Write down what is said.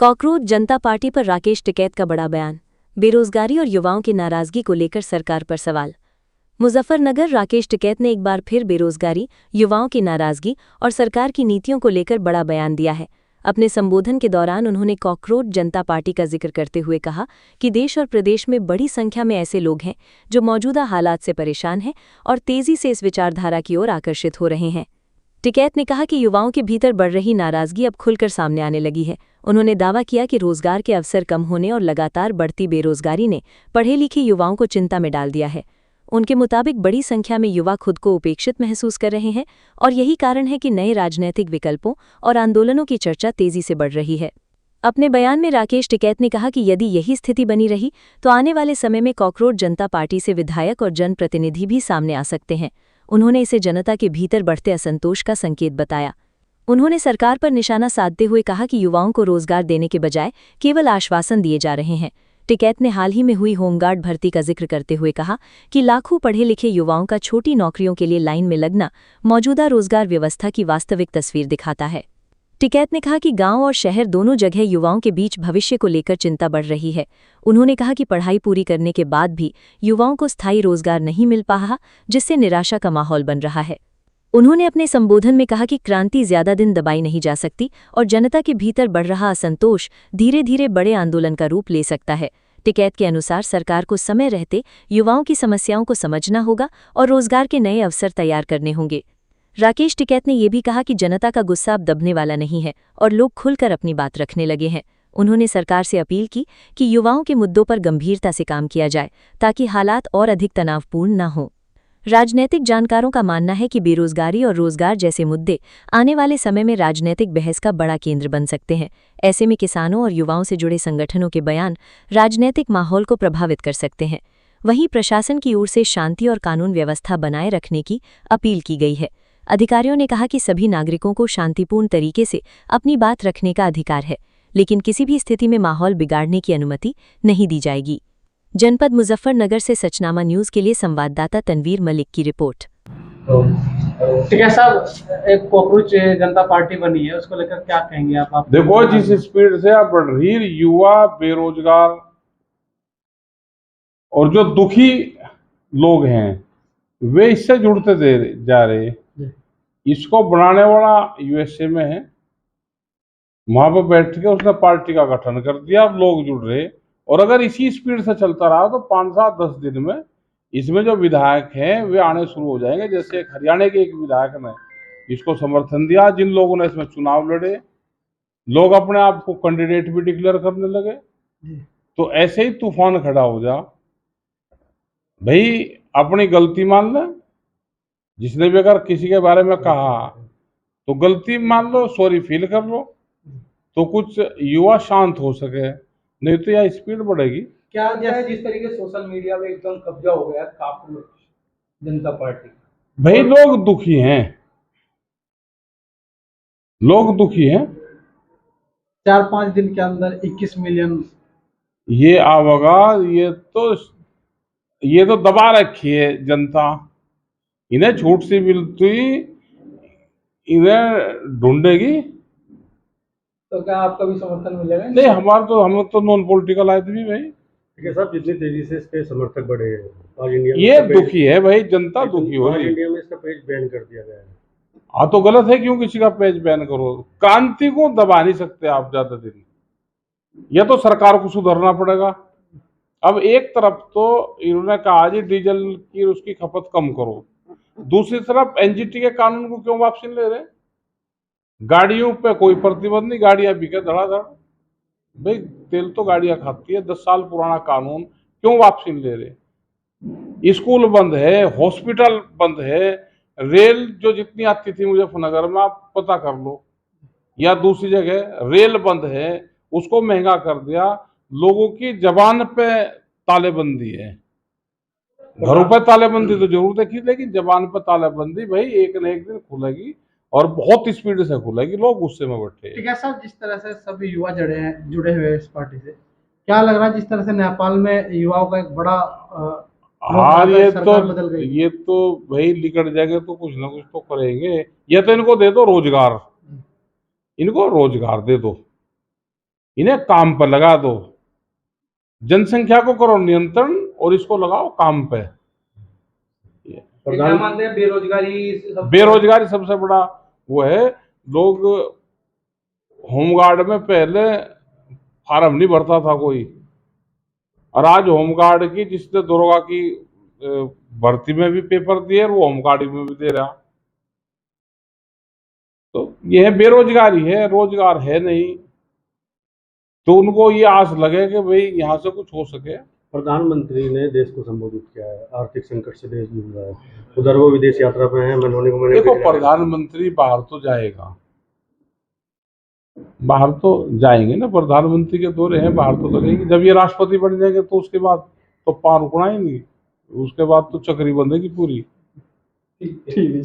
Cockroach जनता party पर राकेश टिकैत का बड़ा बयान। बेरोजगारी और युवाओं की नाराजगी को लेकर सरकार पर सवाल। मुजफ्फरनगर राकेश टिकैत ने एक बार फिर बेरोजगारी, युवाओं की नाराजगी और सरकार की नीतियों को लेकर बड़ा बयान दिया है। अपने संबोधन के दौरान उन्होंने कॉकरोच जनता पार्टी का जिक्र करते हुए कहा कि देश और प्रदेश में बड़ी संख्या में ऐसे लोग हैं जो मौजूदा हालात से परेशान हैं और तेजी से इस विचारधारा की ओर आकर्षित हो रहे हैं। टिकैत ने कहा कि युवाओं के भीतर बढ़ रही नाराजगी अब खुलकर सामने आने लगी है। उन्होंने दावा किया कि रोजगार के अवसर कम होने और लगातार बढ़ती बेरोजगारी ने पढ़े लिखे युवाओं को चिंता में डाल दिया है। उनके मुताबिक बड़ी संख्या में युवा खुद को उपेक्षित महसूस कर रहे हैं और यही कारण है कि नए राजनैतिक विकल्पों और आंदोलनों की चर्चा तेजी से बढ़ रही है। अपने बयान में राकेश टिकैत ने कहा कि यदि यही स्थिति बनी रही तो आने वाले समय में कॉकरोच जनता पार्टी से विधायक और जनप्रतिनिधि भी सामने आ सकते हैं। उन्होंने इसे जनता के भीतर बढ़ते असंतोष का संकेत बताया। उन्होंने सरकार पर निशाना साधते हुए कहा कि युवाओं को रोजगार देने के बजाय केवल आश्वासन दिए जा रहे हैं। टिकैत ने हाल ही में हुई होमगार्ड भर्ती का जिक्र करते हुए कहा कि लाखों पढ़े लिखे युवाओं का छोटी नौकरियों के लिए लाइन में लगना मौजूदा रोजगार व्यवस्था की वास्तविक तस्वीर दिखाता है। टिकैत ने कहा कि गांव और शहर दोनों जगह युवाओं के बीच भविष्य को लेकर चिंता बढ़ रही है। उन्होंने कहा कि पढ़ाई पूरी करने के बाद भी युवाओं को स्थायी रोजगार नहीं मिल पा, जिससे निराशा का माहौल बन रहा है। उन्होंने अपने संबोधन में कहा कि क्रांति ज्यादा दिन दबाई नहीं जा सकती और जनता के भीतर बढ़ रहा असंतोष धीरे धीरे बड़े आंदोलन का रूप ले सकता है। टिकैत के अनुसार सरकार को समय रहते युवाओं की समस्याओं को समझना होगा और रोजगार के नए अवसर तैयार करने होंगे। राकेश टिकैत ने यह भी कहा कि जनता का गुस्सा अब दबने वाला नहीं है और लोग खुलकर अपनी बात रखने लगे हैं। उन्होंने सरकार से अपील की कि युवाओं के मुद्दों पर गंभीरता से काम किया जाए ताकि हालात और अधिक तनावपूर्ण न हों। राजनीतिक जानकारों का मानना है कि बेरोजगारी और रोजगार जैसे मुद्दे आने वाले समय में राजनीतिक बहस का बड़ा केंद्र बन सकते हैं। ऐसे में किसानों और युवाओं से जुड़े संगठनों के बयान राजनीतिक माहौल को प्रभावित कर सकते हैं। वहीं प्रशासन की ओर से शांति और कानून व्यवस्था बनाए रखने की अपील की गई है। अधिकारियों ने कहा कि सभी नागरिकों को शांतिपूर्ण तरीके से अपनी बात रखने का अधिकार है, लेकिन किसी भी स्थिति में माहौल बिगाड़ने की अनुमति नहीं दी जाएगी। जनपद मुजफ्फरनगर से सचनामा न्यूज के लिए संवाददाता तनवीर मलिक की रिपोर्ट। टिकैत साहब, एक कॉकरोच जनता पार्टी बनी है, उसको लेकर क्या कहेंगे आप? देखो, जिस स्पीड से आप बढ़ रही, युवा, बेरोजगार और जो दुखी लोग हैं वे इससे जुड़ते जा रहे। इसको बनाने वाला यूएसए में है, वहां पर बैठ के उसने पार्टी का गठन कर दिया, अब लोग जुड़ रहे। और अगर इसी स्पीड से चलता रहा तो 5-7-10 दिन में इसमें जो विधायक हैं वे आने शुरू हो जाएंगे। जैसे एक हरियाणा के एक विधायक ने इसको समर्थन दिया, जिन लोगों ने इसमें चुनाव लड़े, लोग अपने आप को कैंडिडेट भी डिक्लेयर करने लगे। तो ऐसे ही तूफान खड़ा हो जा भाई, अपनी गलती मान ले। जिसने भी अगर किसी के बारे में कहा तो गलती मान लो, सॉरी फील कर लो, तो कुछ युवा शांत हो सके, नहीं तो यह स्पीड बढ़ेगी। क्या जिस तरीके सोशल मीडिया में एकदम कब्जा हो गया कॉकरोच जनता पार्टी, भाई लोग दुखी हैं, लोग दुखी हैं। 4-5 दिन के अंदर 21 मिलियन ये आवागा, ये तो दबा रखी है जनता। इन्हें छूट सी मिलती, इन्हें ढूंढेगी। तो क्या आपका भी समर्थन मिलेगा? नहीं, हम तो नॉन पॉलिटिकल आदमी भाई। ठीक है साहब, जितनी तेजी से इस पे समर्थक बढ़े हैं आज इंडिया में, ये दुखी है भाई, जनता दुखी हो आज रही। इंडिया में इसका पेज बैन कर दिया गया है। हाँ तो गलत है, क्यों किसी का पेज बैन करो? क्रांति को दबा नहीं सकते आप ज्यादा दिन। यह तो सरकार को सुधरना पड़ेगा। अब एक तरफ तो इन्होंने कहा जी डीजल की उसकी खपत कम करो, दूसरी तरफ एनजीटी के कानून को क्यों वापसी ले रहे? गाड़ियों पे कोई प्रतिबंध नहीं, गाड़ियां बिके धड़ाधड़। भाई तेल तो गाड़ियां खाती है, 10 साल पुराना कानून क्यों वापसी ले रहे? स्कूल बंद है, हॉस्पिटल बंद है, रेल जो जितनी आती थी मुजफ्फरनगर में आप पता कर लो, या दूसरी जगह रेल बंद है, उसको महंगा कर दिया। लोगों की जबान पे तालेबंदी है, घरों पे तालेबंदी तो जरूर देखी, लेकिन जबान पे तालेबंदी भाई एक न एक दिन खुलेगी और बहुत स्पीड से खुलेगी। लोग गुस्से में बैठे। ठीक है साहब, जिस तरह से सभी युवा जुड़े हुए हैं इस पार्टी से, क्या लग रहा है जिस तरह से नेपाल में युवाओं का एक बड़ा हाँ, बदल गई। ये तो भाई निकट जाएंगे तो कुछ ना कुछ तो करेंगे। ये तो इनको दे दो रोजगार, इनको रोजगार दे दो। इन्हें काम पर लगा दो, जनसंख्या को करो नियंत्रण और इसको लगाओ काम पे। क्या मानते हैं बेरोजगारी सबसे बड़ा वो है। लोग होमगार्ड में पहले फार्म नहीं भरता था कोई, और आज होमगार्ड की जिसने दरोगा की भर्ती में भी पेपर दिए और वो होमगार्ड में भी दे रहा। तो यह बेरोजगारी है, रोजगार है नहीं, तो उनको ये आस लगे कि भाई यहाँ से कुछ हो सके। प्रधानमंत्री ने देश को संबोधित किया है, आर्थिक संकट से देश जूझ रहा है, उधर वो विदेश यात्रा पे हैं, महीने को महीने देखो, प्रधानमंत्री बाहर तो जाएगा, बाहर तो जाएंगे ना, प्रधानमंत्री के दौरे हैं, बाहर तो लगेंगे। जब ये राष्ट्रपति बन जाएंगे तो उसके बाद तो पार रुकना ही नहीं, उसके बाद तो चक्री बंधेगी पूरी। ठीक है।